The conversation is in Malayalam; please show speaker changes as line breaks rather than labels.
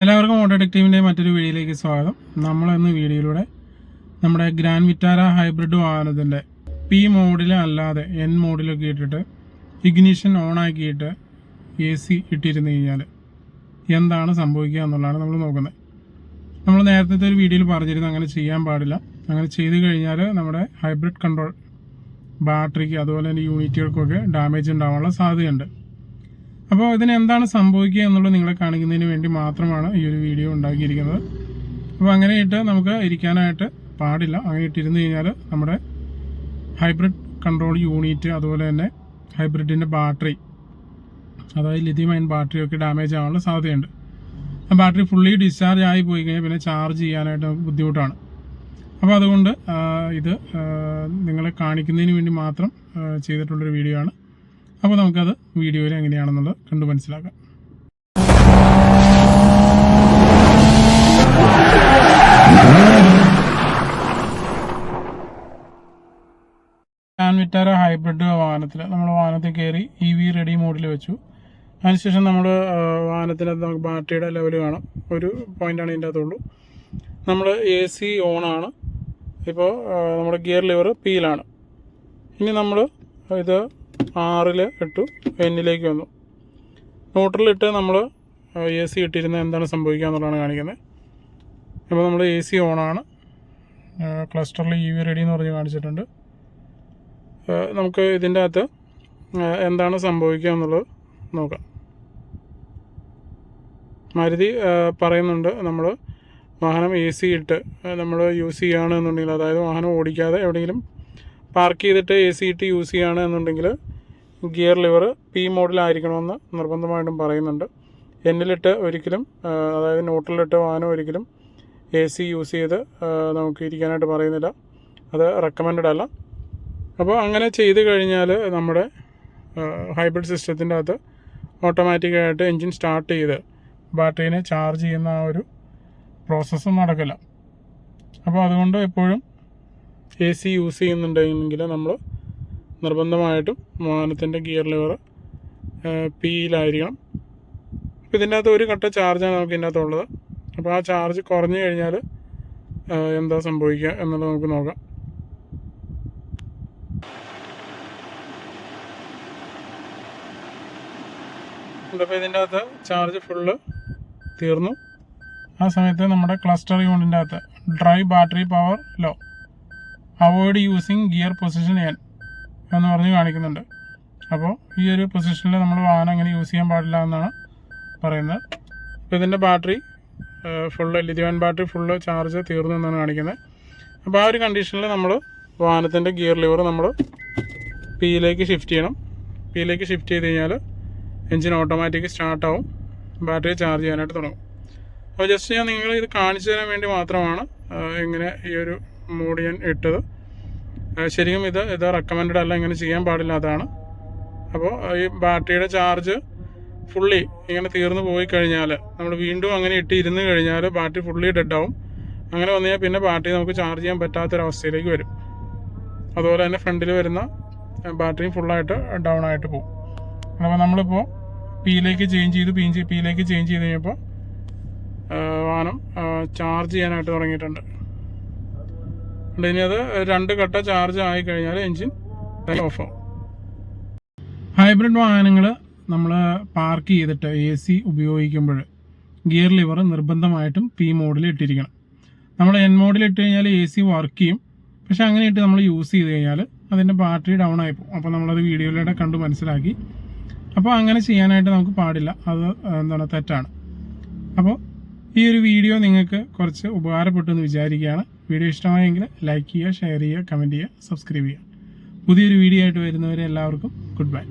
എല്ലാവർക്കും ഓട്ടോ ടെക്റ്റീവിൻ്റെ മറ്റൊരു വീഡിയോയിലേക്ക് സ്വാഗതം. നമ്മളിന്ന് വീഡിയോയിലൂടെ നമ്മുടെ ഗ്രാൻഡ് വിറ്റാര ഹൈബ്രിഡ് വാഹനത്തിൻ്റെ പി മോഡിൽ അല്ലാതെ എൻ മോഡിലൊക്കെ ഇട്ടിട്ട് ഇഗ്നിഷൻ ഓൺ ആക്കിയിട്ട് AC ഇട്ടിരുന്നു കഴിഞ്ഞാൽ എന്താണ് സംഭവിക്കുക എന്നുള്ളതാണ് നമ്മൾ നോക്കുന്നത്. നമ്മൾ നേരത്തെ ഒരു വീഡിയോയിൽ പറഞ്ഞിരുന്നു അങ്ങനെ ചെയ്യാൻ പാടില്ല. അങ്ങനെ ചെയ്തു കഴിഞ്ഞാൽ നമ്മുടെ ഹൈബ്രിഡ് കൺട്രോൾ ബാറ്ററിക്ക് അതുപോലെ തന്നെ യൂണിറ്റുകൾക്കൊക്കെ ഡാമേജ് ഉണ്ടാവാനുള്ള സാധ്യതയുണ്ട്. അപ്പോൾ ഇതിന് എന്താണ് സംഭവിക്കുക എന്നുള്ളത് നിങ്ങളെ കാണിക്കുന്നതിന് വേണ്ടി മാത്രമാണ് ഈ ഒരു വീഡിയോ ഉണ്ടാക്കിയിരിക്കുന്നത്. അപ്പോൾ അങ്ങനെ ഇട്ട് നമുക്ക് ഇരിക്കാനായിട്ട് പാടില്ല. അങ്ങനെ ഇട്ടിരുന്നു കഴിഞ്ഞാൽ നമ്മുടെ ഹൈബ്രിഡ് കൺട്രോൾ യൂണിറ്റ് അതുപോലെ തന്നെ ഹൈബ്രിഡിൻ്റെ ബാറ്ററി, അതായത് ലിഥിയം അയൺ ബാറ്ററിയൊക്കെ ഡാമേജ് ആവാനുള്ള സാധ്യതയുണ്ട്. ആ ബാറ്ററി ഫുള്ളി ഡിസ്ചാർജ് ആയി പോയി കഴിഞ്ഞാൽ പിന്നെ ചാർജ് ചെയ്യാനായിട്ട് ബുദ്ധിമുട്ടാണ്. അപ്പോൾ അതുകൊണ്ട് ഇത് നിങ്ങളെ കാണിക്കുന്നതിന് വേണ്ടി മാത്രം ചെയ്തിട്ടുള്ളൊരു വീഡിയോ ആണ്. അപ്പോൾ നമുക്കത് വീഡിയോയിൽ എങ്ങനെയാണെന്നുള്ളത് കണ്ടു മനസ്സിലാക്കാം. ഗ്രാൻഡ് വിറ്റാര ഹൈബ്രിഡ് വാഹനത്തിൽ നമ്മൾ വാഹനത്തിൽ കയറി EV റെഡി മോഡിൽ വെച്ചു. അതിനുശേഷം നമ്മൾ വാഹനത്തിനകത്ത് നമുക്ക് ബാറ്ററിയുടെ ലെവൽ കാണാം. ഒരു പോയിൻ്റാണ് ഇതിൻ്റെ അകത്തുള്ളൂ. നമ്മൾ AC ഓണാണ്. ഇപ്പോൾ നമ്മുടെ ഗിയർ ലിവർ Pയിലാണ്. ഇനി നമ്മൾ ഇത് 6 ഇട്ടു, Nലേക്ക് വന്നു. ന്യൂട്രലിട്ട് നമ്മൾ AC ഇട്ടിരുന്ന എന്താണ് സംഭവിക്കുക എന്നുള്ളതാണ് കാണിക്കുന്നത്. അപ്പോൾ നമ്മൾ AC ഓണാണ്. ക്ലസ്റ്ററിൽ EV റെഡി എന്ന് പറഞ്ഞ് കാണിച്ചിട്ടുണ്ട്. നമുക്ക് ഇതിൻ്റെ അകത്ത് എന്താണ് സംഭവിക്കുക എന്നുള്ളത് നോക്കാം. മാരുതി പറയുന്നുണ്ട് നമ്മൾ വാഹനം AC ഇട്ട് നമ്മൾ യൂസ് ചെയ്യുകയാണെന്നുണ്ടെങ്കിൽ, അതായത് വാഹനം ഓടിക്കാതെ എവിടെയെങ്കിലും പാർക്ക് ചെയ്തിട്ട് AC ഇട്ട് യൂസ് ചെയ്യുകയാണ് എന്നുണ്ടെങ്കിൽ ഗിയർ ലിവർ P മോഡിലായിരിക്കണമെന്ന് നിർബന്ധമായിട്ടും പറയുന്നുണ്ട്. എന്നിലിട്ട് ഒരിക്കലും, അതായത് ന്യൂട്രലിട്ട് വാഹനം ഒരിക്കലും AC യൂസ് ചെയ്ത് നമുക്ക് ഇരിക്കാനായിട്ട് പറയുന്നില്ല. അത് റെക്കമെൻഡഡ് അല്ല. അപ്പോൾ അങ്ങനെ ചെയ്ത് കഴിഞ്ഞാൽ നമ്മുടെ ഹൈബ്രിഡ് സിസ്റ്റത്തിൻ്റെ അകത്ത് ഓട്ടോമാറ്റിക്കായിട്ട് എൻജിൻ സ്റ്റാർട്ട് ചെയ്ത് ബാറ്ററീനെ ചാർജ് ചെയ്യുന്ന ആ ഒരു പ്രോസസ്സ് നടക്കില്ല. അപ്പോൾ അതുകൊണ്ട് എപ്പോഴും AC യൂസ് ചെയ്യുന്നുണ്ടെങ്കിൽ നമ്മൾ നിർബന്ധമായിട്ടും വാഹനത്തിൻ്റെ ഗിയർ ലിവർ Pയിലായിരിക്കണം. അപ്പോൾ ഇതിൻ്റെ അകത്ത് ഒരു കട്ട ചാർജാണ് നമുക്ക് ഇതിൻ്റെ അകത്തുള്ളത്. അപ്പോൾ ആ ചാർജ് കുറഞ്ഞു കഴിഞ്ഞാൽ എന്താ സംഭവിക്കുക എന്നുള്ളത് നമുക്ക് നോക്കാം. അപ്പോൾ ഇതിൻ്റെ അകത്ത് ചാർജ് ഫുള്ള് തീർന്നു. ആ സമയത്ത് നമ്മുടെ ക്ലസ്റ്റർ യൂണിറ്റിൻ്റെ അകത്ത് drive battery power low, avoid using gear position N എന്ന് പറഞ്ഞ് കാണിക്കുന്നുണ്ട്. അപ്പോൾ ഈ ഒരു പൊസിഷനിൽ നമ്മൾ വാഹനം അങ്ങനെ യൂസ് ചെയ്യാൻ പാടില്ല എന്നാണ് പറയുന്നത്. അപ്പോൾ ഇതിൻ്റെ battery full, lithium ion battery full charge തീർന്നു എന്നാണ് കാണിക്കുന്നത്. അപ്പോൾ ആ ഒരു കണ്ടീഷനിൽ നമ്മൾ വാഹനത്തിൻ്റെ ഗിയർ ലിവർ നമ്മൾ Pയിലേക്ക് ഷിഫ്റ്റ് ചെയ്യണം. Pയിലേക്ക് ഷിഫ്റ്റ് ചെയ്ത് കഴിഞ്ഞാൽ എൻജിൻ ഓട്ടോമാറ്റിക് സ്റ്റാർട്ടാവും, ബാറ്ററി ചാർജ് ചെയ്യാനായിട്ട് തുടങ്ങും. അപ്പോൾ ജസ്റ്റ് ഞാൻ നിങ്ങൾ ഇത് കാണിച്ചു തരാൻ വേണ്ടി മാത്രമാണ് ഇങ്ങനെ ഈ ഒരു മോഡ് ഞാൻ ഇട്ടത്. ശരിക്കും ഇത് റെക്കമെൻഡഡ് അല്ല, ഇങ്ങനെ ചെയ്യാൻ പാടില്ലാത്തതാണ്. അപ്പോൾ ഈ ബാറ്ററിയുടെ ചാർജ് ഫുള്ളി ഇങ്ങനെ തീർന്നു പോയി കഴിഞ്ഞാൽ നമ്മൾ വീണ്ടും അങ്ങനെ ഇരുന്ന് കഴിഞ്ഞാൽ ബാറ്ററി ഫുള്ളി ഡെഡ് ആവും. അങ്ങനെ വന്നു കഴിഞ്ഞാൽ പിന്നെ ബാറ്ററി നമുക്ക് ചാർജ് ചെയ്യാൻ പറ്റാത്തൊരവസ്ഥയിലേക്ക് വരും. അതുപോലെ തന്നെ ഫ്രണ്ടിൽ വരുന്ന ബാറ്ററിയും ഫുള്ളായിട്ട് ഡൗൺ ആയിട്ട് പോകും. അപ്പോൾ നമ്മളിപ്പോൾ Pയിലേക്ക് ചേഞ്ച് ചെയ്ത് Pയിലേക്ക് ചേഞ്ച് ചെയ്ത് കഴിഞ്ഞപ്പോൾ വാഹനം ചാർജ് ചെയ്യാനായിട്ട് തുടങ്ങിയിട്ടുണ്ട്. ഇനി അത് 2 കട്ട ചാർജ് ആയി കഴിഞ്ഞാൽ എൻജിൻ ഓഫ് ആവും. ഹൈബ്രിഡ് വാഹനങ്ങൾ നമ്മൾ പാർക്ക് ചെയ്തിട്ട് AC ഉപയോഗിക്കുമ്പോൾ ഗിയർ ലിവർ നിർബന്ധമായിട്ടും P മോഡിൽ ഇട്ടിരിക്കണം. നമ്മൾ N മോഡിൽ ഇട്ട് കഴിഞ്ഞാൽ AC വർക്ക് ചെയ്യും. പക്ഷെ അങ്ങനെ ഇട്ട് നമ്മൾ യൂസ് ചെയ്ത് കഴിഞ്ഞാൽ അതിൻ്റെ ബാറ്ററി ഡൗൺ ആയി പോകും. അപ്പോൾ നമ്മളത് വീഡിയോയിലൂടെ കണ്ട് മനസ്സിലാക്കി. അപ്പോൾ അങ്ങനെ ചെയ്യാനായിട്ട് നമുക്ക് പാടില്ല, അത് തെറ്റാണ്. അപ്പോൾ ഈ ഒരു വീഡിയോ നിങ്ങൾക്ക് കുറച്ച് ഉപകാരപ്പെട്ടു എന്ന് വിചാരിക്കുകയാണ്. വീഡിയോ ഇഷ്ടമായെങ്കിൽ ലൈക്ക് ചെയ്യുക, ഷെയർ ചെയ്യുക, കമൻറ്റ് ചെയ്യുക, സബ്സ്ക്രൈബ് ചെയ്യുക. പുതിയൊരു വീഡിയോ ആയിട്ട് വരുന്നവരെ എല്ലാവർക്കും ഗുഡ് ബൈ.